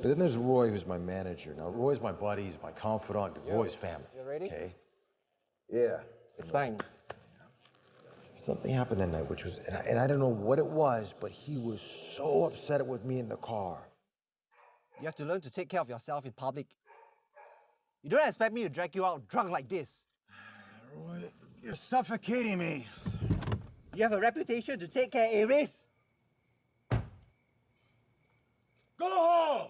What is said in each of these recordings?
But then there's Roy, who's my manager. Now, Roy's my buddy, he's my confidant, Roy's family. You ready? Okay? Yeah, it's time. Something happened that night, which was, and I don't know what it was, but he was so upset with me in the car. You have to learn to take care of yourself in public. You don't expect me to drag you out drunk like this. Roy, you're suffocating me. You have a reputation to take care, Aries. Go home!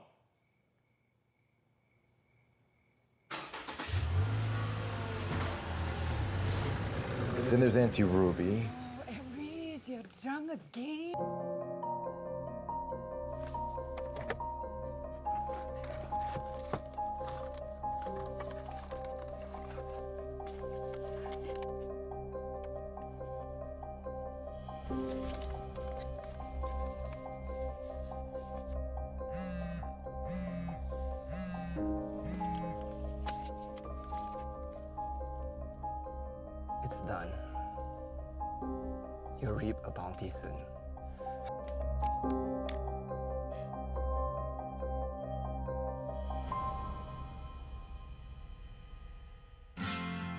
Then there's Auntie Ruby. Oh, Aries, you're drunk again. It's done. You'll reap a bounty soon.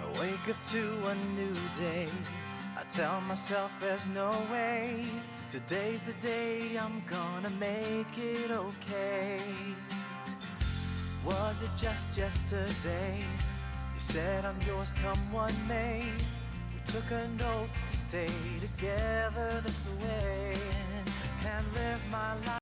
I wake up to a new day. I tell myself there's no way. Today's the day I'm gonna make it okay. Was it just yesterday? You said I'm yours come what may. We took an oath to stay together this way. Can't live my life